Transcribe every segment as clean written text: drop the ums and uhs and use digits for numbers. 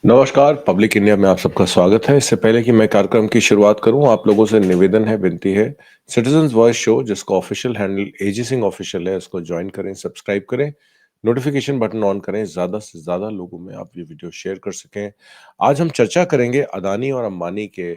नमस्कार, public India में आप सबका स्वागत है। इससे पहले कि मैं कार्यक्रम की शुरुआत करूं, आप लोगों से निवेदन है, विनती है, सिटीजन्स वॉइस शो जिसका ऑफिशियल हैंडल एजी सिंह ऑफिशियल है, उसको ज्वाइन करें, सब्सक्राइब करें, नोटिफिकेशन बटन ऑन करें, ज़्यादा से ज़्यादा लोगों में आप ये वीडियो शेयर कर सकें। आज हम चर्चा करेंगे अदानी और अंबानी के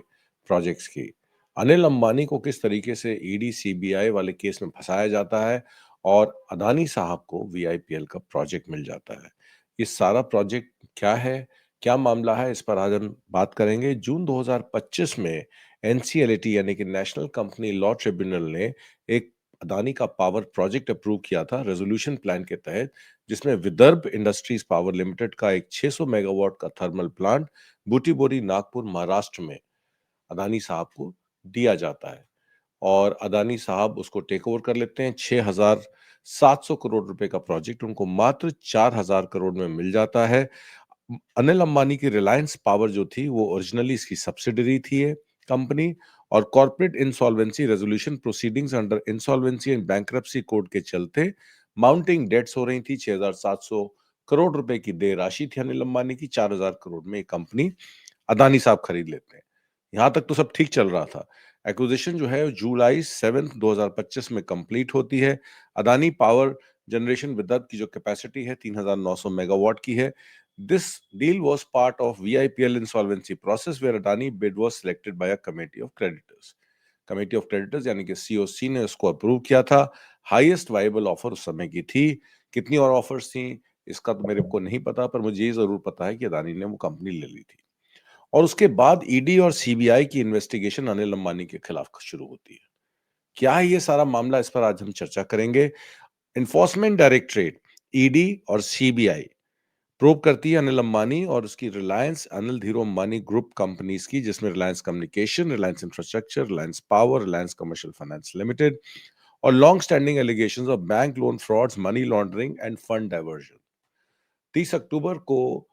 प्रोजेक्ट्स की। अनिल अंबानी को किस तरीके से ईडी सीबीआई वाले केस में फंसाया जाता है और अदानी साहब को वीआईपीएल का प्रोजेक्ट मिल जाता है। ये सारा प्रोजेक्ट क्या है, क्या मामला है, इस पर आज हम बात करेंगे। जून 2025 में एनसीएलटी यानी कि नेशनल कंपनी लॉ ट्रिब्यूनल ने एक अदानी का पावर प्रोजेक्ट अप्रूव किया था रेजोल्यूशन प्लान के तहत, जिसमें विदर्भ इंडस्ट्रीज पावर लिमिटेड का एक 600 मेगावाट का थर्मल प्लांट बूटीबोरी नागपुर महाराष्ट्र में अदानी साहब को दिया जाता है और अदानी साहब उसको टेक ओवर कर लेते हैं। 6,700 करोड़ रुपए का प्रोजेक्ट उनको मात्र 4,000 करोड़ में मिल जाता है। अनिल अंबानी की रिलायंस पावर जो थी वो ओरिजिनली इसकी सब्सिडरी थी ये कंपनी, और corporate insolvency resolution proceedings under insolvency and bankruptcy code के चलते माउंटिंग डेट्स हो रही थी। 6,700 करोड़ रुपए की देय राशि थी अनिल अंबानी की। 4,000 करोड़ में ये कंपनी अदानी साहब खरीद लेते हैं। यहां तक तो सब ठीक चल रहा था। एक्विजिशन जो है जुलाई 7 2025 में कंप्लीट होती है। अदानी पावर जनरेशन विदर्भ की जो कैपेसिटी है 3,900 मेगावाट की है। This deal was part of VIPL insolvency process where Adani bid was selected by a committee of creditors. Committee of creditors यानी कि सीओसी ने उसको अप्रूव किया था। हाईएस्ट वाइबल ऑफर उस समय की थी। कितनी और ऑफर्स थी इसका तो मेरे को नहीं पता, पर मुझे ये जरूर पता है कि अदानी ने वो कंपनी ले ली थी। और उसके बाद ईडी और सीबीआई की इन्वेस्टिगेशन अनिल अंबानी के खिलाफ शुरू होती है। क्या है ये सारा मामला, इस पर आज हम चर्चा करेंगे। इन्फोर्समेंट डायरेक्टरेट ईडी और सीबीआई प्रोब करती है अनिल अंबानी और उसकी Reliance Anil Dhirubhai Ambani group companies की, जिसमें Reliance communication, Reliance infrastructure, Reliance power, Reliance commercial finance limited, और long standing allegations of bank loan frauds, money laundering and fund diversion. 30 October को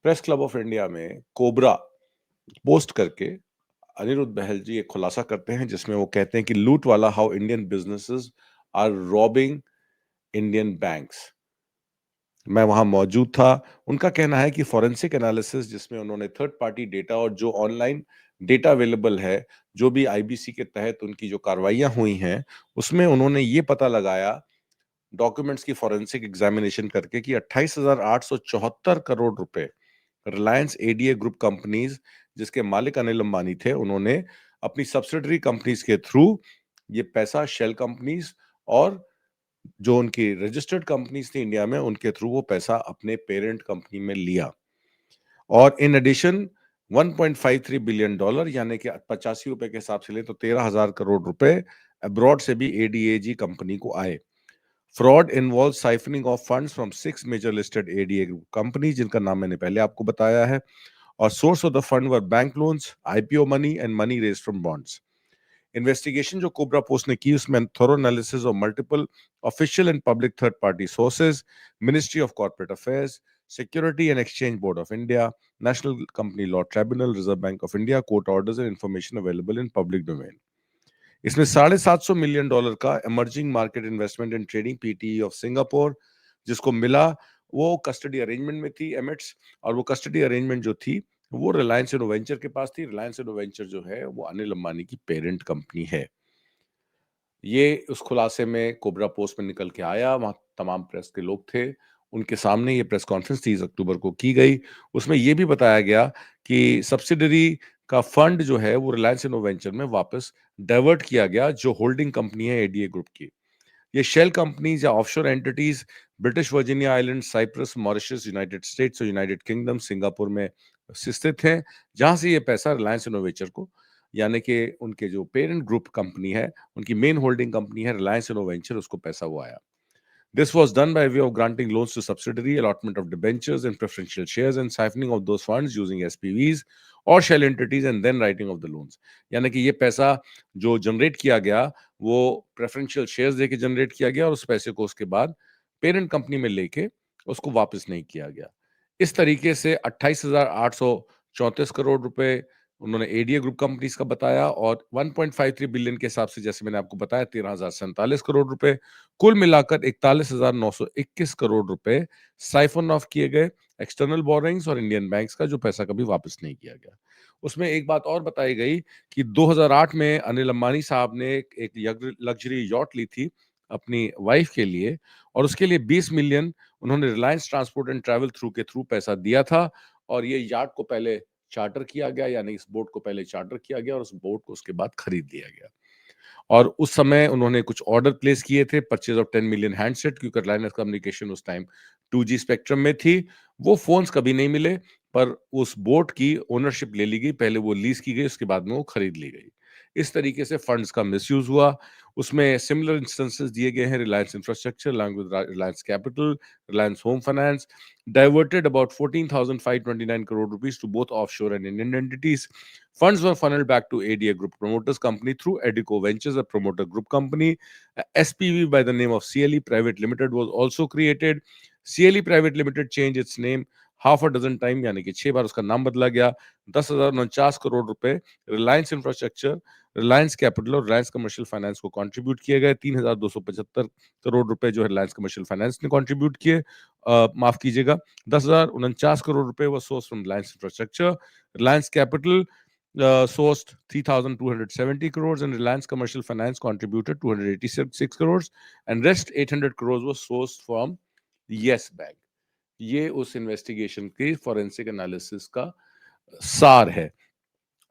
press club of India में Cobrapost करके अनिरुद्ध बहल जी एक खुलासा करते हैं, जिसमें वो कहते हैं कि लूट वाला how Indian businesses are robbing Indian banks. मैं वहां मौजूद था। उनका कहना है कि फॉरेंसिक एनालिसिस जिसमें उन्होंने थर्ड पार्टी डेटा और जो ऑनलाइन डेटा अवेलेबल है, जो भी आईबीसी के तहत उनकी जो कार्रवाइयां हुई हैं, उसमें उन्होंने ये पता लगाया डॉक्यूमेंट्स की फॉरेंसिक एग्जामिनेशन करके कि 28,874 करोड़ रुपए रिलायंस एडीए ग्रुप कंपनीज जिसके मालिक अनिल अंबानी थे, उन्होंने अपनी सब्सिडरी कंपनीज के थ्रू ये पैसा शेल कंपनीज और जो उनकी रजिस्टर्ड कंपनीज थी इंडिया में, उनके थ्रू वो पैसा अपने पेरेंट कंपनी में लिया। और इन एडिशन 1.53 बिलियन डॉलर यानी कि 85 रुपए के हिसाब से ले तो 13,000 करोड़ रुपए अब्रॉड से भी एडीएजी कंपनी को आए। Fraud involve siphoning of funds from 6 major listed ADA company, जिनका नाम मैंने पहले आपको बताया है, और source of the fund were bank loans, IPO money and money raise from bonds. Investigation जो कोबरा पोस्ट ने की उसमें thorough analysis of multiple official and public third party sources, ministry of corporate affairs, security and exchange board of India, national company law tribunal, reserve bank of India, court orders and information available in public domain. इसमें $750 million का emerging market investment and trading PTE of Singapore जिसको मिला, वो custody arrangement में थी emits. और वो custody arrangement जो थी वो रिलायंस इनोवेंचर के पास थी। रिलायंस इनोवेंचर जो है वो अनिल अंबानी की पेरेंट कंपनी है। ये उस खुलासे में कोबरा पोस्ट में निकल के आया, वहां तमाम प्रेस के लोग थे, उनके सामने ये प्रेस कॉन्फ्रेंस 30 अक्टूबर को की गई। उसमें ये भी बताया गया कि सब्सिडरी का फंड जो है वो रिलायंस इनोवेंचर में वापस डाइवर्ट किया गया, जो होल्डिंग कंपनी है एडीए ग्रुप की। ये शेल कंपनीज या offshore entities British Virgin Island, Cyprus, Mauritius, United States और यूनाइटेड किंगडम, सिंगापुर में स्थित हैं, जहां से ये पैसा रिलायंस इनोवेचर को, यानी कि उनके जो पेरेंट ग्रुप कंपनी है, उनकी मेन होल्डिंग कंपनी है रिलायंस इनोवेंचर, उसको पैसा वो आया। This was done by way of granting loans to subsidiary, allotment of debentures and preferential shares, and siphoning of those funds using SPVs और shell entities and then writing of the loans। यानी कि ये पैसा जो generate किया गया वो preferential shares देके जनरेट किया गया और उस पैसे को उसके बाद पेरेंट कंपनी में लेके उसको वापस नहीं किया गया। इस तरीके से 28,834 करोड़ रुपए उन्होंने एडीए ग्रुप कंपनीज का बताया और 1.53 बिलियन के हिसाब से, जैसे मैंने आपको बताया, 13,047 करोड़ रुपए, कुल मिलाकर 41,921 करोड़ रुपए साइफन ऑफ किए गए एक्सटर्नल बोरोइंग्स और इंडियन बैंक्स का, जो पैसा कभी वापस नहीं किया गया। उसमें एक बात और बताई गई कि 2008 में अनिल अंबानी साहब ने एक लग्जरी यॉट ली थी अपनी वाइफ के लिए, और उसके लिए 20 मिलियन उन्होंने रिलायंस ट्रांसपोर्ट एंड ट्रैवल के थ्रू पैसा दिया था, और ये यार्ड को पहले चार्टर किया गया, यानी इस बोट को पहले चार्टर किया गया और उस बोट को उसके बाद खरीद लिया गया। और उस समय उन्होंने कुछ ऑर्डर प्लेस किए थे, परचेज ऑफ 10 मिलियन हैंडसेट, क्योंकि रिलायंस कम्युनिकेशन उस टाइम 2G स्पेक्ट्रम में थी। वो फोन्स कभी नहीं मिले, पर उस बोट की ओनरशिप ले ली गई, पहले वो लीज की गई, उसके बाद में वो खरीद ली गई। इस तरीके से फंड्स का मिसयूज हुआ। उसमें सिमिलर इंस्टेंसेस दिए गए हैं। Reliance infrastructure, along with Reliance capital, Reliance Home finance diverted about 14,529 crore rupees to both offshore and Indian entities. Funds were funneled back to ADA Group Promoters Company through Edico Ventures, a promoter group company. SPV by the name of CLE Private Limited was also created. CLE Private Limited changed its name half a dozen time, यानी कि 6 बार उसका नाम बदला गया। 10,049 करोड़ रुपए Reliance infrastructure, Reliance capital और Reliance commercial finance को contribute किए गए। 3,275 करोड़ रुपए जो है रिलायंस कमर्शियल फाइनेंस ने कंट्रीब्यूट किए। माफ कीजिएगा, 10,049 करोड़ रुपए was sourced from Reliance Infrastructure. Reliance Capital sourced 3,270 crores, and Reliance Commercial Finance contributed 286 crores, and rest 800 crores was sourced from Yes Bank. ये उस इन्वेस्टिगेशन की फॉरेंसिक एनालिसिस का सार है।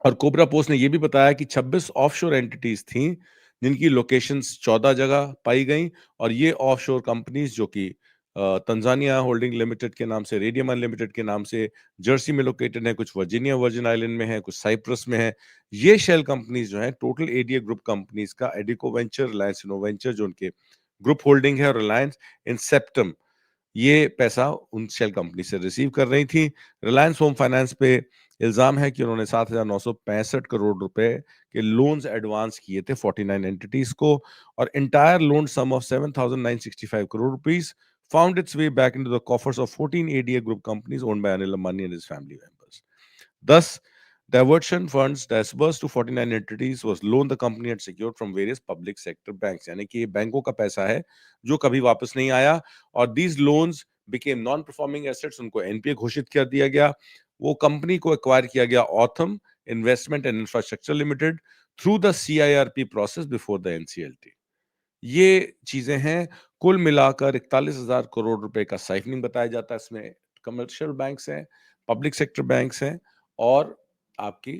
और कोबरा पोस्ट ने यह भी बताया कि 26 ऑफशोर एंटिटीज थीं, जिनकी लोकेशंस 14 जगह पाई गईं, और ये ऑफशोर कंपनीज, जो कि तंजानिया होल्डिंग लिमिटेड के नाम से, रेडियम अनलिमिटेड के नाम से जर्सी में लोकेटेड है, कुछ वर्जीनिया वर्जिन आइलैंड में है, कुछ साइप्रस में है। ये शेल कंपनीज जो है टोटल एडीए ग्रुप कंपनीज का, एडिको वेंचर, रिलायंस इनोवेंचर जो उनके ग्रुप होल्डिंग है, और रिलायंस इंसेप्टम, ये पैसा उन शेल कंपनी से रिसीव कर रही थी। रिलायंस होम फाइनेंस पे इल्जाम है कि उन्होंने 7,965 करोड़ रुपए के लोन्स एडवांस किए थे 49 एंटिटीज को, और entire loan sum of 7,965 crore rupees found its way back into the coffers of 14 ADA group companies owned by Anil Ambani and his family members. Thus, diversion funds disbursed to 49 entities was loan the company had secured from various public sector banks. यानी कि ये बैंकों का पैसा है जो कभी वापस नहीं आया, और these loans became non-performing assets, उनको एनपीए घोषित कर दिया गया। वो कंपनी को एक्वायर किया गया Autham investment and infrastructure limited through the CIRP process before the NCLT. ये चीजें हैं। कुल मिलाकर 41,000 करोड़ रुपए का साइफनिंग बताया जाता है। इसमें कमर्शियल बैंक्स हैं, पब्लिक सेक्टर बैंक्स हैं, और आपकी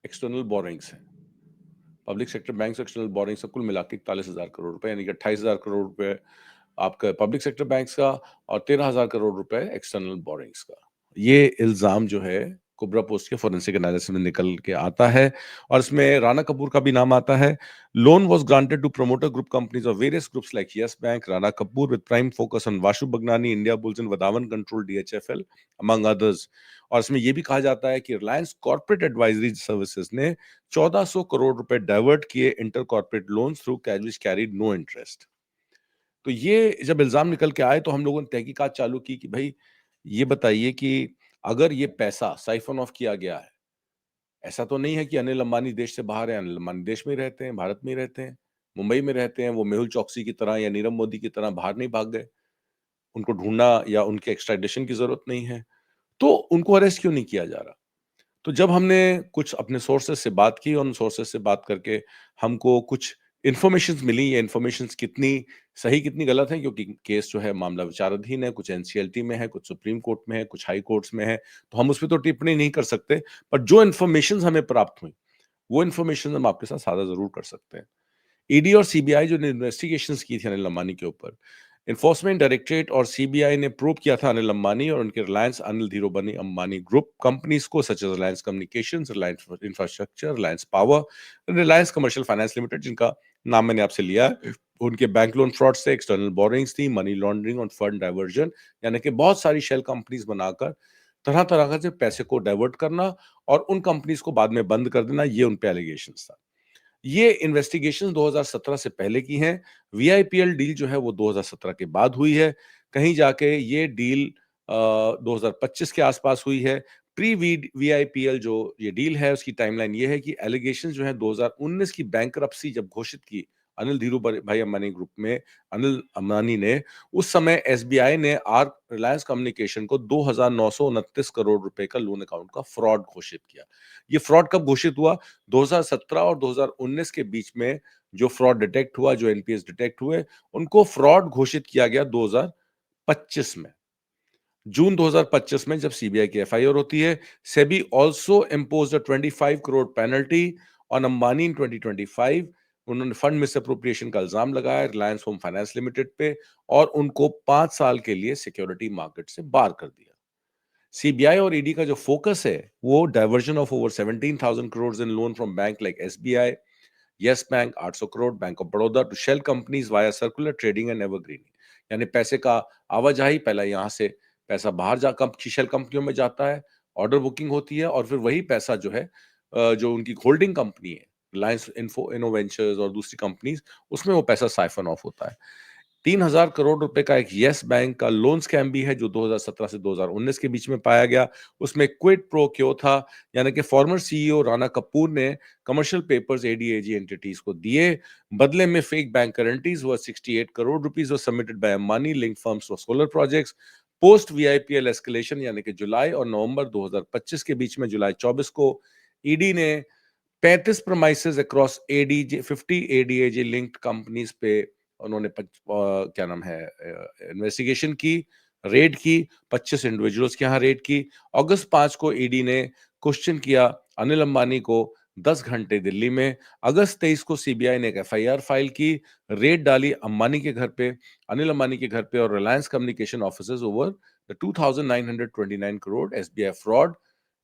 एक्सटर्नल बोरिंग्स हैं। Public sector banks, external borings कुल मिला के 41,000 करोड़ रुपए, यानी कि 28,000 करोड़ रुपए आपका पब्लिक सेक्टर बैंक्स का, और 13,000 करोड़ रुपए एक्सटर्नल बोरिंग्स का। ये इल्जाम जो है कुबरा पोस्ट के फोरेंसिक एनालिसिस में निकल के आता है, और इसमें राणा कपूर का भी नाम आता है। Loan was granted to promoter group companies of various groups like Yes Bank, Rana Kapoor, with prime focus on Vashu Bhagnani, Indiabulls and Wadhawan control DHFL, among others. और इसमें यह भी कहा जाता है कि रिलायंस कॉर्पोरेट एडवाइजरी सर्विसेज ने 1,400 करोड़ रुपए डाइवर्ट किए inter corporate loans through cash which carried no interest. तो ये जब इल्जाम निकल के आए, तो हम लोगों ने तहकीकात चालू की कि भाई ये बताइए कि अगर ये पैसा साइफन ऑफ किया गया है, ऐसा तो नहीं है कि अनिल अंबानी देश से बाहर है। अनिल अंबानी देश में ही रहते हैं, भारत में ही रहते हैं, मुंबई में रहते हैं। वो मेहुल चौकसी की तरह या नीरव मोदी की तरह बाहर नहीं भाग गए। उनको ढूंढना या उनके एक्स्ट्राडिशन की जरूरत नहीं है, तो उनको अरेस्ट क्यों नहीं किया जा रहा? तो जब हमने कुछ अपने सोर्सेस से बात की, और उन सोर्सेस से बात करके हमको कुछ इंफॉर्मेशंस मिली, ये इंफॉर्मेशंस कितनी सही कितनी गलत है, क्योंकि केस जो है मामला विचाराधीन है, कुछ एनसीएलटी में है, कुछ सुप्रीम कोर्ट में है, कुछ हाई कोर्ट्स में है, तो हम उस पर तो टिप्पणी नहीं कर सकते। पर जो इंफॉर्मेशंस हमें प्राप्त हुई, वो इंफॉर्मेशन हम आपके साथ साझा जरूर कर सकते हैं। ईडी और सीबीआई जो इन्वेस्टिगेशंस की थी अनिल अंबानी के ऊपर, इन्फोर्समेंट डायरेक्टरेट और सीबीआई ने प्रूव किया था अनिल अंबानी और उनके Reliance Anil Dhirubhai Ambani group companies को, such as Reliance Communications, Reliance infrastructure, Reliance power, Reliance commercial finance Limited, जिनका नाम मैंने आपसे लिया है, उनके बैंक लोन फ्रॉड से, एक्सटर्नल बोरिंग्स थी, मनी लॉन्ड्रिंग और फंड डाइवर्जन, यानी कि बहुत सारी शेल कंपनीज बनाकर तरह तरह से पैसे को डाइवर्ट करना और उन कंपनीज को बाद में बंद कर देना, ये उन पे एलिगेशंस था। ये इन्वेस्टिगेशन 2017 से पहले की हैं। वीआईपीएल डील जो है वो 2017 के बाद हुई है। कहीं जाके ये डील 2025 के आसपास हुई है। प्री वीआईपीएल जो ये डील है उसकी टाइमलाइन ये है कि एलिगेशंस जो है 2019 की बैंकरप्सी जब घोषित की अनिल धीरूभाई भाई अंबानी ग्रुप में अनिल अंबानी ने, उस समय एसबीआई ने आर रिलायंस कम्युनिकेशन को 2,929 करोड़ रुपए का लोन अकाउंट का फ्रॉड घोषित किया। ये फ्रॉड कब घोषित हुआ? 2017 और 2019 के बीच में जो फ्रॉड डिटेक्ट हुआ, जो एनपीएस डिटेक्ट हुए, उनको फ्रॉड घोषित किया गया 2025 में। जून 2025 में जब सीबीआई की एफआईआर होती है, SEBI also imposed a 25 crore penalty on Ambani in 2025। उन्होंने फंड मिसअप्रोप्रिएशन का इल्जाम लगाया रिलायंस होम फाइनेंस लिमिटेड पे और उनको 5 साल के लिए सिक्योरिटी मार्केट से बाहर कर दिया। सीबीआई और ईडी का जो फोकस है वो diversion of over 17,000 crore in loan from bank like SBI, Yes Bank 800 crore, Bank of Baroda to shell companies via circular trading and evergreen. यानी पैसे का आवाजाही, पहला यहां से पैसा बाहर जा शेल कंपनियों में जाता है, ऑर्डर बुकिंग होती है और फिर वही पैसा जो है जो उनकी होल्डिंग कंपनी है रिलायंस इन्फो इनोवेंचर्स और दूसरी कंपनीज, उसमें वो पैसा साइफन ऑफ होता है। 3,000 करोड़ रुपए का एक येस बैंक का लोन स्कैम भी है जो 2017 से 2019 के बीच में पाया गया। उसमें क्विड प्रो क्यो था, यानी कि फॉर्मर सीईओ राणा कपूर ने कमर्शियल पेपर्स एडीएजी एंटिटीज को दिए, बदले में fake bank guarantees worth 68 crore rupees were submitted by Ambani linked firms for solar projects. Post VIPL escalation यानी कि जुलाई और नवंबर 2025 के बीच में जुलाई 24 को ईडी ने 35 premises across ADJ 50 ADAG linked companies पे उन्होंने क्या नाम है इन्वेस्टिगेशन की, रेड की, 25 इंडिविजुअल्स के यहाँ रेड की। अगस्त 5 को ईडी ने क्वेश्चन किया अनिल अंबानी को 10 घंटे दिल्ली में। अगस्त 23 को सीबीआई ने एक एफआईआर फाइल की, रेड डाली अंबानी के घर पे, अनिल अंबानी के घर पे और Reliance communication offices over the 2,929 crore SBI fraud,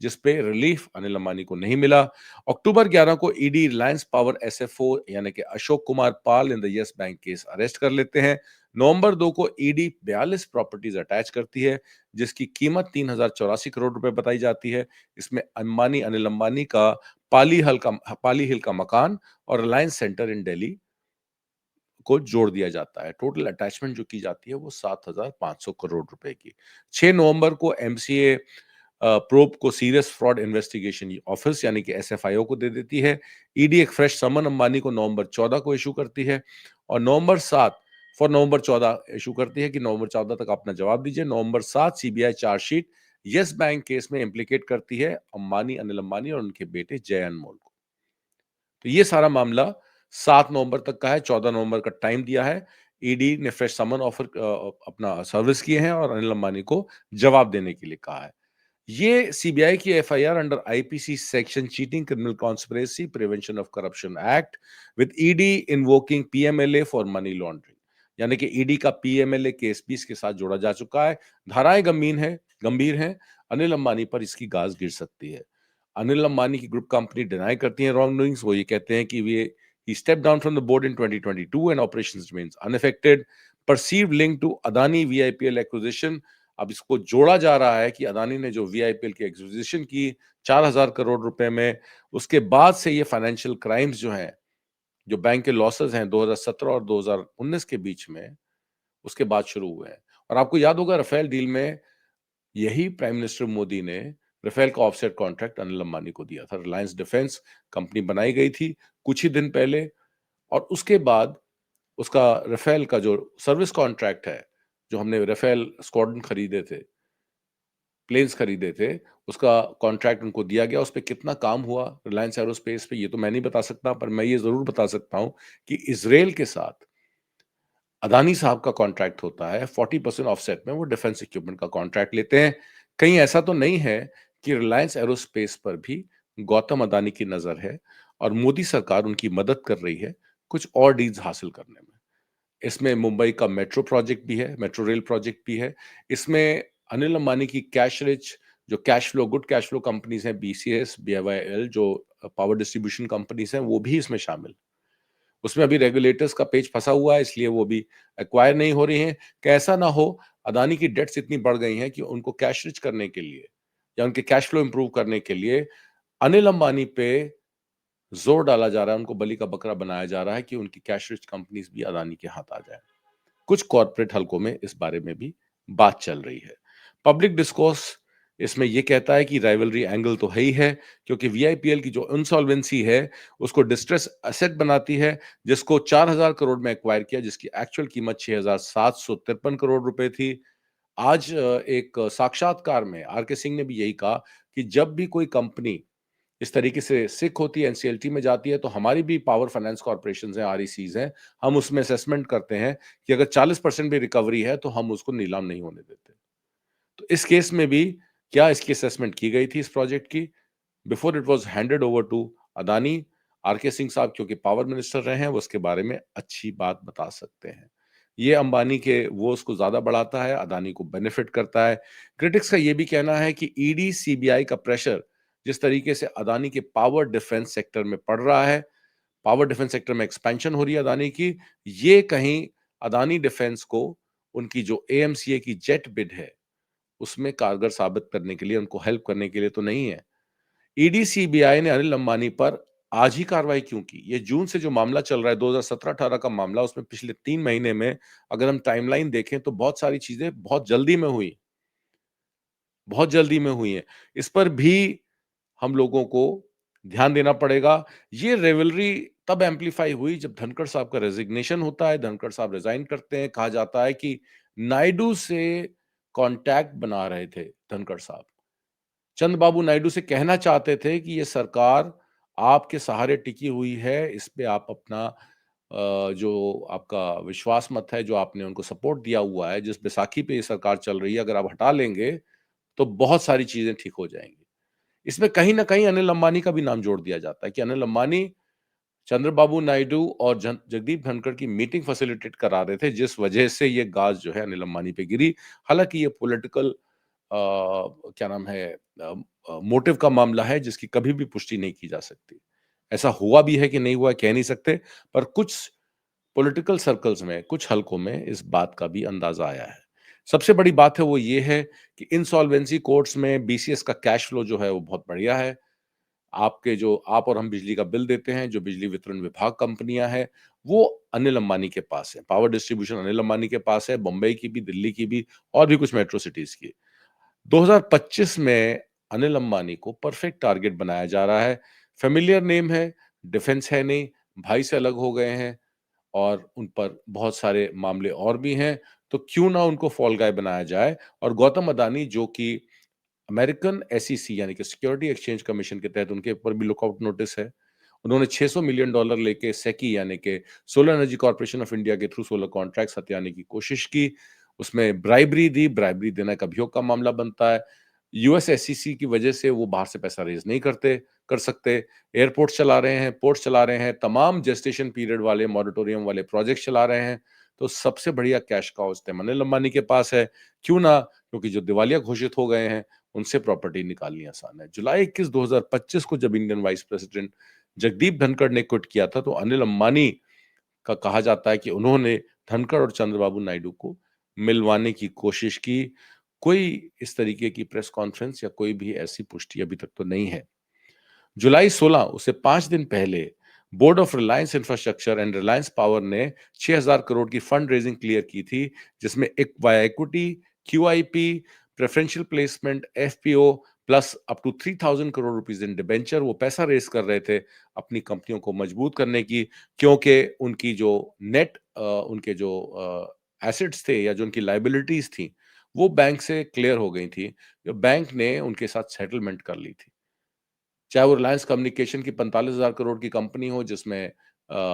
जिसपे रिलीफ अनिल अंबानी को नहीं मिला। अक्टूबर 11 को ईडी रिलायंस पावर एसएफओ यानी कि Ashok Kumar Pal in the Yes Bank case arrest कर लेते हैं। नवंबर 2 को ईडी 42 प्रॉपर्टीज अटैच करती है जिसकी कीमत 3,084 करोड़ रुपए बताई जाती है। इसमें अंबानी अनिल अंबानी का पाली हिल का मकान और रिलायंस सेंटर इन दिल्ली को जोड़ दिया जाता है। टोटल अटैचमेंट जो की जाती है वो 7,500 करोड़ रुपए की। 6 नवंबर को एमसीए प्रोब को सीरियस फ्रॉड इन्वेस्टिगेशन ऑफिस यानी कि एसएफआईओ को दे देती है। ईडी एक फ्रेश समन अंबानी को नवंबर 14 को इशू करती है और नवंबर 14 इशू करती है कि नवंबर 14 तक अपना जवाब दीजिए। नवंबर 7 CBI chargesheet yes Bank case में इंप्लीकेट करती है अंबानी अनिल अंबानी और उनके बेटे जय अनमोल को। तो ये सारा मामला 7 नवंबर तक का है, 14 नवंबर का टाइम दिया है। ईडी ने फ्रेश समन ऑफर अपना सर्विस किए हैं और अनिल अंबानी को जवाब देने के लिए कहा है। ये सीबीआई की FIR under IPC section cheating criminal conspiracy prevention of corruption act with ED invoking PMLA for money laundering, यानी कि ईडी का पीएमएलए केस भी इसके साथ जोड़ा जा चुका है। धाराएं गंभीर हैं। अनिल अंबानी पर इसकी गाज गिर सकती है। अनिल अंबानी की ग्रुप कंपनी डिनाई करती है रॉन्ग डूइंग्स। वो ये कहते हैं कि वे he stepped down from the board in 2022 and operations remains unaffected. Perceived link to Adani VIPL acquisition। अब इसको जोड़ा जा रहा है कि अदानी ने जो वीआईपीएल की एक्विजिशन की 4,000 करोड़ रुपए में, उसके बाद से ये फाइनेंशियल क्राइम्स जो हैं, जो बैंक के लॉसेस हैं 2017 और 2019 के बीच में, उसके बाद शुरू हुए हैं। और आपको याद होगा राफेल डील में यही प्राइम मिनिस्टर मोदी ने राफेल का ऑफसेट कॉन्ट्रैक्ट अनिल अंबानी को दिया था। रिलायंस डिफेंस कंपनी बनाई गई थी कुछ ही दिन पहले और उसके बाद उसका राफेल का जो सर्विस कॉन्ट्रैक्ट है, जो हमने राफेल स्क्वाड्रन खरीदे थे, प्लेन्स खरीदे थे, उसका कॉन्ट्रैक्ट उनको दिया गया। उस पे कितना काम हुआ रिलायंस एरोस्पेस पे ये तो मैं नहीं बता सकता, पर मैं ये जरूर बता सकता हूं कि इजराइल के साथ अदानी साहब का कॉन्ट्रैक्ट होता है 40% ऑफसेट में, वो डिफेंस इक्विपमेंट का कॉन्ट्रैक्ट लेते हैं। कहीं ऐसा तो नहीं है कि रिलायंस एरोस्पेस पर भी गौतम अदानी की नजर है और मोदी सरकार उनकी मदद कर रही है कुछ और डील्स हासिल करने में। इसमें मुंबई का मेट्रो प्रोजेक्ट भी है, मेट्रो रेल प्रोजेक्ट भी है। इसमें अनिल अंबानी की कैश रिच जो cash flow good cash flow companies हैं, बीसीएस, बीआईएल जो पावर डिस्ट्रीब्यूशन कंपनीज हैं, वो भी इसमें शामिल। उसमें अभी रेगुलेटर्स का पेच फंसा हुआ है, इसलिए वो भी एक्वायर नहीं हो रही हैं। कि ऐसा ना हो अदानी की डेट्स इतनी बढ़ गई हैं कि उनको कैश रिच करने के लिए या उनके कैश फ्लो इंप्रूव करने के लिए अनिल अंबानी पे जोर डाला जा रहा है, उनको बलि का बकरा बनाया जा रहा है कि उनकी कैश रिच कंपनीज भी अदानी के हाथ आ जाए। कुछ कॉर्पोरेट हलकों में इस बारे में भी बात चल रही है। पब्लिक डिस्कोर्स इसमें ये कहता है कि राइवलरी एंगल तो है ही है, क्योंकि वीआईपीएल की जो इंसॉल्वेंसी है उसको डिस्ट्रेस एसेट बनाती है, जिसको 4,000 करोड़ में एक्वायर किया, जिसकी एक्चुअल कीमत 6,753 करोड़ रुपए थी। आज एक साक्षात्कार में आर के सिंह ने भी यही कहा कि जब भी कोई कंपनी इस तरीके से सिक होती है, एनसीएलटी में जाती है, तो हमारी भी पावर फाइनेंस कॉर्पोरेशन हैं, आरईसीज हैं, हम उसमें असेसमेंट करते हैं कि अगर 40% भी रिकवरी है तो हम उसको नीलाम नहीं होने देते। तो इस केस में भी क्या इसकी असेसमेंट की गई थी इस प्रोजेक्ट की before it was handed over to Adani? R K Singh साहब क्योंकि पावर मिनिस्टर रहे हैं, वो उसके बारे में अच्छी बात बता सकते हैं। ये अंबानी के वो उसको ज्यादा बढ़ाता है, अदानी को बेनिफिट करता है। क्रिटिक्स का ये भी कहना है कि ईडी सीबीआई का प्रेशर जिस तरीके से अदानी के पावर डिफेंस सेक्टर में पड़ रहा है, पावर डिफेंस सेक्टर में एक्सपेंशन हो रही है अदानी की, ये कहीं अदानी डिफेंस को उनकी जो एएमसीए की जेट बिड है उसमें कारगर साबित करने के लिए, उनको हेल्प करने के लिए तो नहीं है। ईडी सीबीआई ने अनिल अंबानी पर आज ही कार्रवाई क्यों की? ये जून से जो मामला चल रहा है, 2017-18 का मामला, उसमें पिछले 3 महीने में अगर हम टाइमलाइन देखें तो बहुत सारी चीजें बहुत जल्दी में हुई, बहुत जल्दी में हुई हैं। इस पर भी हम लोगों को ध्यान देना पड़ेगा। ये रिवलरी तब एम्प्लीफाई हुई जब धनखड़ साहब का रेजिग्नेशन होता है, धनखड़ साहब रिजाइन करते हैं। कहा जाता है कि नायडू से कॉन्टैक्ट बना रहे थे धनखड़ साहब। चंद्रबाबू नायडू से कहना चाहते थे कि ये सरकार आपके सहारे टिकी हुई है, इस पे आप अपना जो आपका विश्वास मत है, जो आपने उनको सपोर्ट दिया हुआ है, जिस बैसाखी पे ये सरकार चल रही है, अगर आप हटा लेंगे, तो बहुत सारी चीजें ठीक हो जाएंगी। इसमें कहीं न कहीं अनिल अंबानी का भी नाम जोड़ दिया जाता है कि अनिल अंबानी चंद्रबाबू नायडू और जगदीप धनखड़ की मीटिंग फैसिलिटेट करा रहे थे, जिस वजह से ये गाज जो है अनिल अंबानी पे गिरी। हालांकि ये पॉलिटिकल क्या नाम है मोटिव का मामला है, जिसकी कभी भी पुष्टि नहीं की जा सकती। ऐसा हुआ भी है कि नहीं हुआ कह नहीं सकते, पर कुछ पॉलिटिकल सर्कल्स में, कुछ हलकों में इस बात का भी अंदाजा आया है। सबसे बड़ी बात है वो ये है कि इंसॉल्वेंसी कोर्ट्स में बीसीएस का कैश फ्लो जो है वो बहुत बढ़िया है। आपके जो आप और हम बिजली का बिल देते हैं, जो बिजली वितरण विभाग कंपनियां हैं, वो अनिल अंबानी के पास है। पावर डिस्ट्रीब्यूशन अनिल अंबानी के पास है, बम्बई की भी, दिल्ली की भी, और भी कुछ मेट्रो सिटीज की। 2025 में अनिल अंबानी को परफेक्ट टारगेट बनाया जा रहा है। फेमिलियर नेम है, डिफेंस है नहीं, भाई से अलग हो गए हैं, और उन पर बहुत सारे मामले और भी हैं, तो क्यों ना उनको फॉल गाय बनाया जाए। और गौतम अदानी जो कि अमेरिकन एसईसी यानी कि सिक्योरिटी एक्सचेंज कमीशन के तहत, उनके ऊपर भी लुकआउट नोटिस है। उन्होंने $600 मिलियन लेके सेकी यानी कि solar energy corporation of India के थ्रू सोलर कॉन्ट्रैक्ट्स हथियाने की कोशिश की। उसमें ब्राइबरी दी, ब्राइबरी देना एक अभियोग का मामला बनता है। यूएस एसईसी की वजह से वो बाहर से पैसा रेज नहीं कर सकते। एयरपोर्ट चला रहे हैं, पोर्ट चला रहे हैं, तमाम जेस्टेशन पीरियड वाले मॉरेटोरियम वाले प्रोजेक्ट चला रहे हैं। तो सबसे बढ़िया कैश का उस टाइम अनिल अंबानी के पास है। क्यों ना, क्योंकि जो दिवालिया घोषित हो गए हैं उनसे प्रॉपर्टी निकालनी आसान है। जुलाई 21 2025 को जब Indian vice president Jagdeep Dhankhar ने क्विट किया था, तो अनिल अंबानी का कहा जाता है कि उन्होंने धनखड़ और चंद्रबाबू नायडू को मिलवाने की कोशिश की। कोई इस तरीके की प्रेस कॉन्फ्रेंस या कोई भी ऐसी पुष्टि अभी तक तो नहीं है। जुलाई 16, उससे 5 दिन पहले, board of Reliance infrastructure and Reliance power ने 6,000 करोड़ की फंड रेजिंग क्लियर की थी, जिसमें एक via equity, QIP, preferential placement, FPO plus up to 3,000 crore rupees in debenture, वो पैसा रेज कर रहे थे अपनी कंपनियों को मजबूत करने की, क्योंकि उनकी जो नेट उनके जो एसेट्स थे या जो उनकी लाइबिलिटीज थी, वो बैंक से क्लियर हो गई थी। जो बैंक ने उनके साथ सेटलमेंट कर ली थी, चाहे वो रिलायंस कम्युनिकेशन की 45,000 करोड़ की कंपनी हो, जिसमें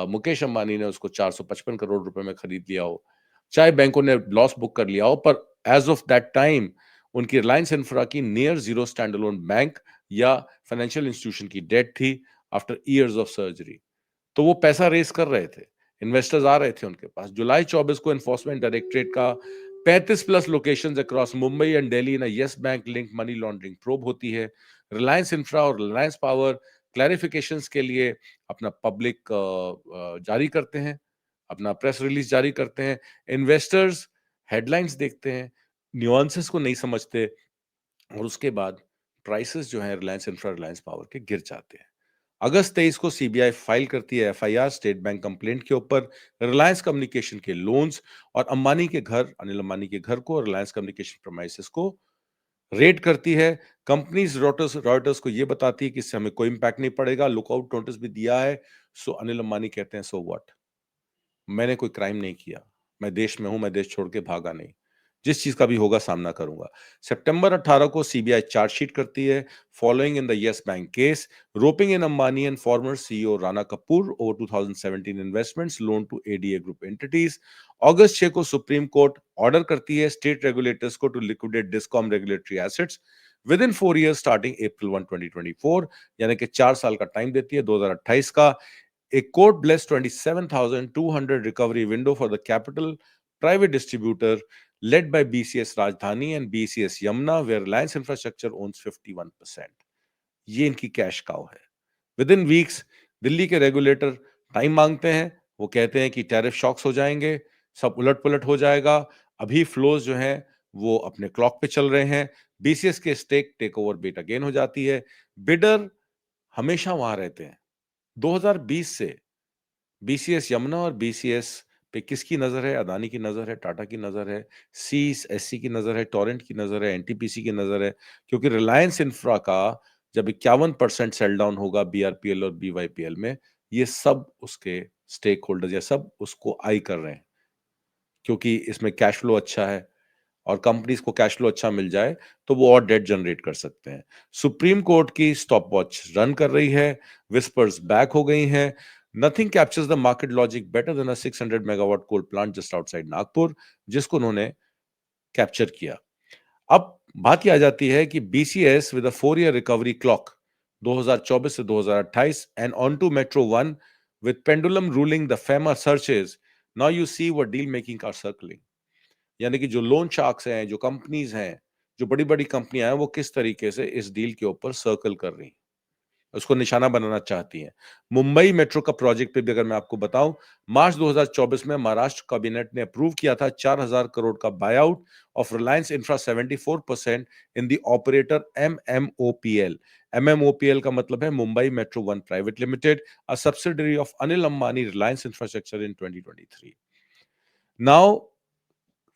मुकेश अंबानी ने उसको 455 करोड़ रुपए में खरीद लिया हो, चाहे बैंकों ने लॉस बुक कर लिया हो, पर एज ऑफ दैट टाइम उनकी रिलायंस इंफ्रा की near zero stand alone bank या फाइनेंशियल इंस्टीट्यूशन की डेट थी आफ्टर ईयर्स ऑफ सर्जरी। तो वो पैसा रेस कर रहे थे, इन्वेस्टर्स आ रहे थे उनके पास। जुलाई 24 को एनफोर्समेंट डायरेक्टरेट का 35 plus locations across Mumbai and Delhi in yes bank link money laundering probe होती है। रिलायंस इंफ्रा और रिलायंस पावर क्लैरिफिकेशंस के लिए अपना पब्लिक जारी करते हैं, अपना प्रेस रिलीज जारी करते हैं। इन्वेस्टर्स हेडलाइंस देखते हैं, न्यूएंसेस को नहीं समझते, और उसके बाद प्राइसेस जो है रिलायंस इंफ्रा, रिलायंस पावर के गिर जाते हैं। अगस्त 23 को सीबीआई फाइल करती है एफआईआर स्टेट बैंक कंप्लेंट के ऊपर, रिलायंस कम्युनिकेशन के लोन्स और अंबानी के घर, अनिल अंबानी के घर को, रिलायंस कम्युनिकेशन प्रोमाइसेस को रेट करती है, कंपनीज रॉयटर्स रॉयटर्स को ये बताती है कि इससे हमें कोई इम्पैक्ट नहीं पड़ेगा, लुकआउट नोटिस भी दिया है। सो अनिल अंबानी कहते हैं, सो व्हाट, मैंने कोई क्राइम नहीं किया, मैं देश में हूं, मैं देश छोड़ के भागा नहीं, जिस चीज का भी होगा सामना करूंगा। सितंबर 18 को सीबीआई चार्जशीट करती है following in the Yes Bank case, roping in Ambani and former CEO Rana Kapoor over 2017 investments loan to ADA group entities. अगस्त 6 को सुप्रीम कोर्ट ऑर्डर करती है स्टेट रेगुलेटर्स को to liquidate discom regulatory assets with in 4 years starting April 1, 2024, यानी कि 4 साल का time देती है 2028 का। A court blessed 27,200 recovery window for the capital private distributor led by BCS Rajdhani and BCS Yamuna, where Reliance Infrastructure owns 51%. ये इनकी cash cow है। विद इन वीक्स दिल्ली के रेगुलेटर टाइम मांगते हैं, वो कहते हैं कि टैरिफ शॉक्स हो जाएंगे, सब उलट पुलट हो जाएगा, अभी फ्लोज जो हैं वो अपने क्लॉक पे चल रहे हैं, बीसीएस के स्टेक टेक ओवर बेट अगेन हो जाती है। बिडर हमेशा वहां रहते हैं। 2020 से बीसीएस यमुना और बीसीएस पे किसकी नजर है? अदानी की नजर है, टाटा की नजर है, एससी की नजर है, टोरेंट की नजर है, एनटीपीसी की नजर है, क्योंकि रिलायंस इंफ्रा का जब 51% सेल डाउन होगा बीआरपीएल और बीवाईपीएल में, ये सब उसके स्टेक होल्डर्स या सब उसको आई कर रहे हैं, क्योंकि इसमें कैश फ्लो अच्छा है और कंपनीज को कैश फ्लो अच्छा मिल जाए तो वो और डेट जनरेट कर सकते हैं। सुप्रीम कोर्ट की स्टॉप वॉच रन कर रही है, विस्पर्स बैक हो गई हैं। Nothing captures the market logic better than a 600 megawatt coal plant just outside Nagpur, जिसको उन्होंने कैप्चर किया। अब बात यह आ जाती है कि BCS with a 4 year recovery clock 2024 से 2028 and on to metro one with pendulum ruling the FEMA searches, now you see what deal making are circling. यानी कि जो लोन शार्क्स हैं, जो कंपनीज हैं, जो बड़ी-बड़ी कंपनियां हैं, वो किस तरीके से इस डील के ऊपर सर्कल कर रही हैं, उसको निशाना बनाना चाहती हैं। मुंबई मेट्रो का प्रोजेक्ट पे भी अगर मैं आपको बताऊं, मार्च 2024 में महाराष्ट्र कैबिनेट ने अप्रूव किया था 4,000 करोड़ का buyout of Reliance Infra 74% in the operator MMOPL. MMOPL का मतलब है Mumbai metro one private limited, a subsidiary of Anil Ambani Reliance infrastructure in 2023। Now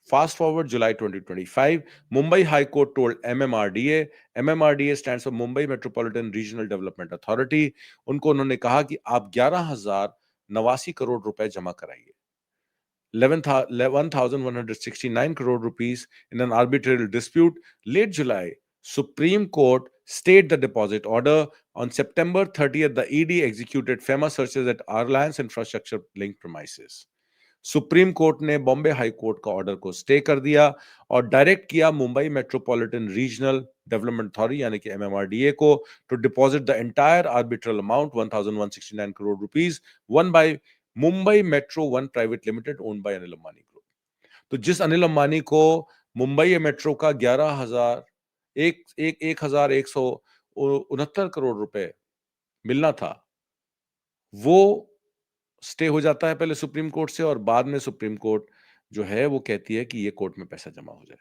fast forward July 2025, Mumbai High Court told MMRDA, MMRDA stands for Mumbai Metropolitan Regional Development Authority, उनको उन्होंने कहा कि आप 11,089 करोड़ रुपए जमा कराइए, 11,169 crore rupees in an arbitral dispute. Late July, Supreme Court stayed the deposit order. On September 30th, the ED executed FEMA searches at Reliance Infrastructure linked premises. Supreme Court ने Bombay High Court का order को stay कर दिया और direct किया Mumbai Metropolitan Regional Development Authority यानी कि MMRDA को to deposit the entire arbitral amount 1169 crore rupees one by Mumbai metro one private Limited owned by Anil Ambani group. तो जिस अनिल अंबानी को मुंबई मेट्रो का 11,169 रुपए मिलना था, वो स्टे हो जाता है पहले सुप्रीम कोर्ट से और बाद में सुप्रीम कोर्ट जो है वो कहती है कि ये कोर्ट में पैसा जमा हो जाए।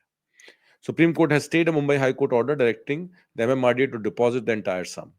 Supreme Court has stayed a Mumbai High Court order directing the MMRDA to deposit the entire sum.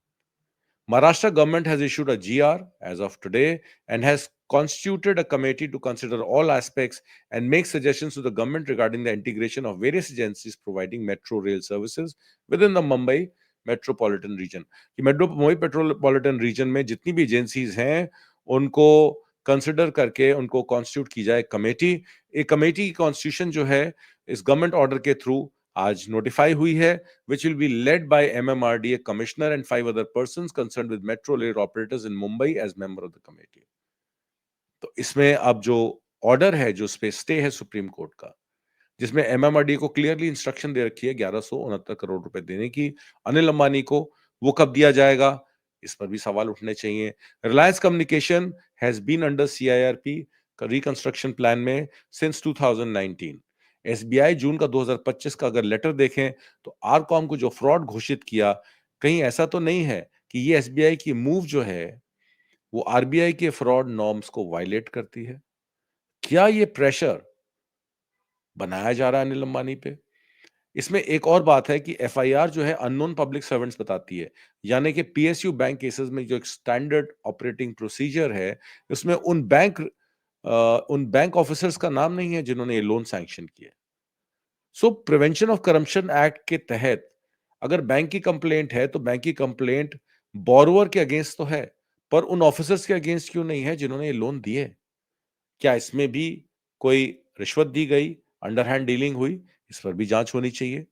Maharashtra government has issued a GR as of today and has constituted a committee to consider all aspects and make suggestions to the government regarding the integration of various agencies providing metro rail services within the Mumbai metropolitan region। कि Mumbai metropolitan region में जितनी भी agencies हैं उनको consider करके उनको constitute की जाए कमेटी। एक कमेटी की कॉन्स्टिट्यूशन जो है इस गवर्नमेंट ऑर्डर के थ्रू आज नोटिफाई हुई है, which will be led by MMRDA commissioner and 5 other persons concerned with metro rail operators in Mumbai as member of the committee। तो इसमें अब जो ऑर्डर है, जो स्टे है सुप्रीम कोर्ट का, जिसमें एमएमआरडी को क्लियरली इंस्ट्रक्शन दे रखी है 1169 करोड़ रुपए देने की अनिल अंबानी को, वो कब दिया जाएगा, इस पर भी सवाल उठने चाहिए। Reliance Communication has been under CIRP reconstruction plan में सिंस 2019। एसबीआई जून का 2025 का अगर लेटर देखें तो आरकॉम को जो फ्रॉड घोषित किया, कहीं ऐसा तो नहीं है कि ये एसबीआई की मूव जो है वो आरबीआई के फ्रॉड नॉर्म्स को वायलेट करती है? क्या ये प्रेशर बनाया जा रहा है अनिल अंबानी पे? इसमें एक और बात है कि एफआईआर जो है अननोन पब्लिक सर्वेंट्स बताती है, यानी कि पीएसयू बैंक केसेस में जो एक स्टैंडर्ड ऑपरेटिंग प्रोसीजर है, उसमें उन बैंक ऑफिसर्स का नाम नहीं है जिन्होंने ये लोन सैंक्शन किए। सो प्रिवेंशन ऑफ करप्शन एक्ट के तहत अगर बैंक की कंप्लेंट है तो बैंक की कंप्लेंट बोरोवर के अगेंस्ट तो है, पर उन ऑफिसर्स के अगेंस्ट क्यों नहीं है जिन्होंने ये लोन दिए? क्या इसमें भी कोई रिश्वत दी गई, अंडरहैंड डीलिंग हुई? इस पर भी जांच होनी चाहिए।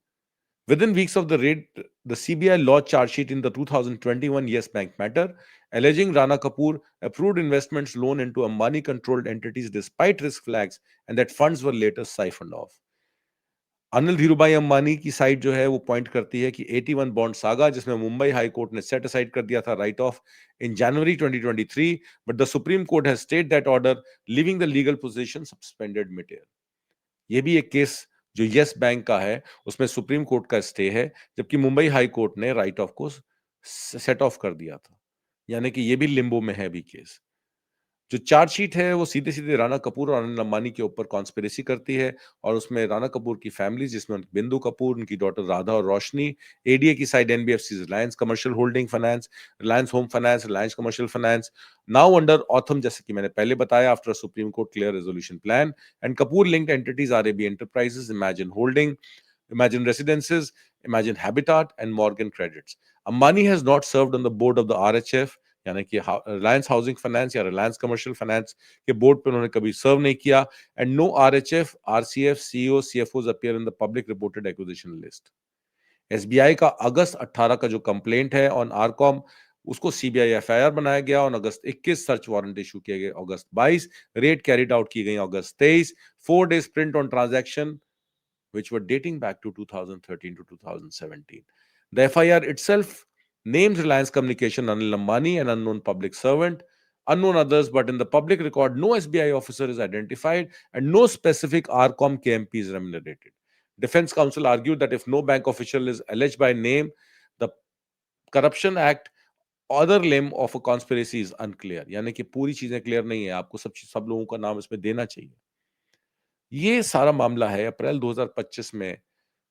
Within weeks of the raid, the CBI lodged charge sheet in the 2021 Yes Bank matter, alleging Rana Kapoor approved investments loan into Ambani-controlled entities despite risk flags, and that funds were later siphoned off. Anil Dhirubhai Ambani की side जो है वो point करती है कि 81 bond saga, जिसमें Mumbai High court ने set aside कर दिया था right of in January 2023, but the supreme Court has state that order, leaving the legal position suspended mid air. ये भी एक केस जो यस बैंक का है, उसमें सुप्रीम कोर्ट का स्टे है, जबकि मुंबई हाई कोर्ट ने राइट ऑफ को सेट ऑफ कर दिया था, यानी कि ये भी लिम्बो में है अभी केस। जो चार्जशीट है वो सीधे-सीधे राणा कपूर और अनिल अंबानी के ऊपर कॉन्स्पिरेसी करती है, और उसमें राणा कपूर की फैमिली, जिसमें बिंदु कपूर, उनकी डॉटर राधा और रोशनी, एडीए की side NBFC Reliance Commercial Holding Finance, Reliance Home Finance, Reliance commercial Finance, now under Authum, जैसे कि मैंने पहले बताया, after Supreme Court clear resolution plan, and Kapoor linked entities are AB Enterprises, Imagine Holding, Imagine Residences, Imagine Habitat, and Morgan Credits. Ambani has not served on the board of the RHF, यानी कि Reliance housing finance या Reliance commercial finance के board पे उन्होंने कभी serve नहीं किया, and no RHF, RCF, CEO, CFOs appear in the public reported acquisition list. SBI का अगस्त 18 का जो कंप्लेंट है ऑन आरकॉम, उसको सीबीआई एफआईआर बनाया गया, ऑन अगस्त 21 सर्च वारंट इशू किए गए, अगस्त 22 रेड कैरिड आउट की गई, अगस्त 23 4 days print on transaction which were dating back to 2013 to 2017. The FIR itself names Reliance Communication Anil Ambani an unknown public servant, unknown others, but in the public record, no SBI officer is identified and no specific RCOM KMP is remunerated. Defense counsel argued that if no bank official is alleged by name, the Corruption Act other limb of a conspiracy is unclear. यानी कि पूरी चीजें clear नहीं है, आपको सब लोगों का नाम इसमें देना चाहिए। ये सारा मामला है अप्रैल 2025 में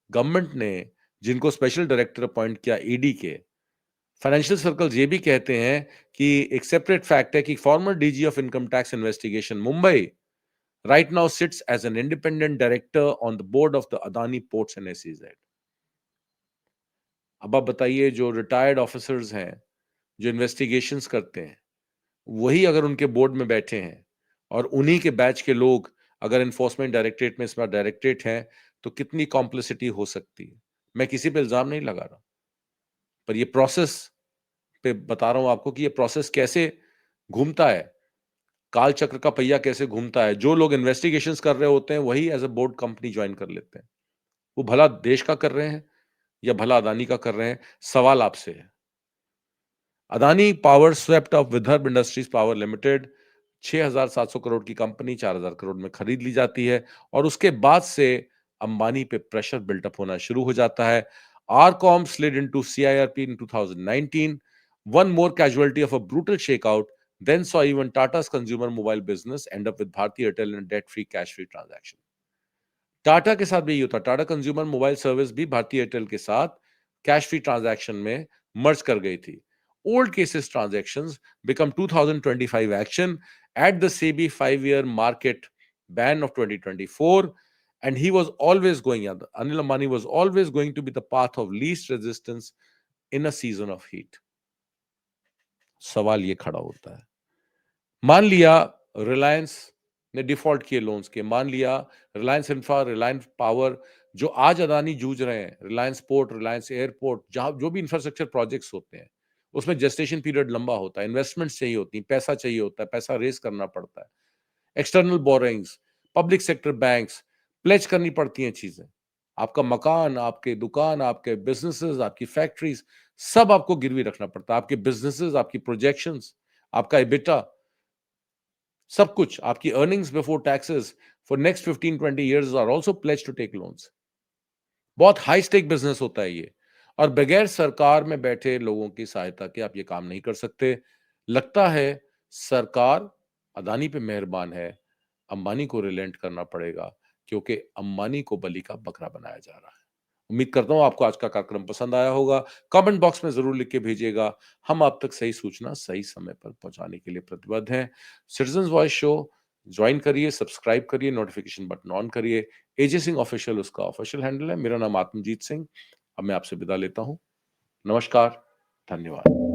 गवर्नमेंट ने जिनको स्पेशल डायरेक्टर अपॉइंट किया ईडी के। फाइनेंशियल सर्कल्स ये भी कहते हैं कि एक सेपरेट फैक्ट है कि former DG of income tax investigation Mumbai right now sits as an independent director on the board of the Adani Ports and SEZ. अब आप बताइए, जो रिटायर्ड ऑफिसर्स हैं जो इन्वेस्टिगेशंस करते हैं, वही अगर उनके बोर्ड में बैठे हैं और उन्हीं के बैच के लोग अगर इन्फोर्समेंट डायरेक्टरेट में इस बार डायरेक्टरेट हैं, तो कितनी कॉम्प्लिसिटी हो सकती है। मैं किसी पे इल्जाम नहीं लगा रहा, पर ये प्रोसेस पे बता रहा हूं आपको कि ये प्रोसेस कैसे घूमता है, काल चक्र का पहिया कैसे घूमता है। जो लोग इन्वेस्टिगेशंस कर रहे होते हैं वही as a board company join कर लेते हैं। वो भला देश का कर रहे हैं या भला अदानी का कर रहे हैं, सवाल आपसे है। Adani power swept of Vidarbha industries power limited, 6,700 crore की कंपनी 4,000 करोड़ में खरीद ली जाती है, और उसके बाद से अंबानी पे प्रेशर बिल्टअप होना शुरू हो जाता है। RCom slid into CIRP in 2019, one more casualty of a brutal shakeout, then saw even Tata's consumer mobile business end up with Bharti Airtel in a debt-free, cash-free transaction. Tata के साथ भी यही होता, टाटा कंज्यूमर मोबाइल सर्विस भी Bharti Airtel के साथ cash free transaction में मर्ज कर गई थी। Old cases transactions become 2025 action at the SEBI 5-year market ban of 2024, and he was always going, Anil Ambani was always going to be the path of least resistance in a season of heat. सवाल ये खड़ा होता है, मान लिया रिलायंस ने default किए loans के, मान लिया रिलायंस इंफ्रा, रिलायंस पावर, जो आज अदानी जूझ रहे हैं, रिलायंस पोर्ट, रिलायंस एयरपोर्ट, जहां जो भी इंफ्रास्ट्रक्चर प्रोजेक्ट्स होते हैं, उसमें जेस्टेशन पीरियड लंबा होता है, इन्वेस्टमेंट चाहिए होती है, पैसा चाहिए होता है, पैसा रेस करना पड़ता है, external borrowings, public sector banks, pledge करनी पड़ती हैं चीजें। आपका मकान, आपके दुकान, आपके बिजनेसेस, आपकी फैक्ट्रीज, सब आपको गिरवी रखना पड़ता है। आपके बिजनेसेस, आपकी प्रोजेक्शंस, आपका एबिटा, सब कुछ, आपकी earnings before taxes for next 15-20 years are also pledge to take loans. बहुत हाई स्टेक बिजनेस होता है ये, और बगैर सरकार में बैठे लोगों की सहायता के आप ये काम नहीं कर सकते। लगता है सरकार अदानी पे मेहरबान है, अंबानी को रिलेंट करना पड़ेगा, क्योंकि अंबानी को बलि का बकरा बनाया जा रहा है। उम्मीद करता हूं आपको आज का कार्यक्रम पसंद आया होगा। कमेंट बॉक्स में जरूर लिख के भेजिएगा। हम आप तक सही सूचना सही समय पर पहुंचाने के लिए प्रतिबद्ध हैं। सिटीजन्स वॉइस शो ज्वाइन करिए, सब्सक्राइब करिए, नोटिफिकेशन बटन ऑन करिए। एजे सिंह ऑफिशियल उसका ऑफिशियल हैंडल है। मेरा नाम आत्मजीत सिंह। अब मैं आपसे विदा लेता हूं। नमस्कार, धन्यवाद।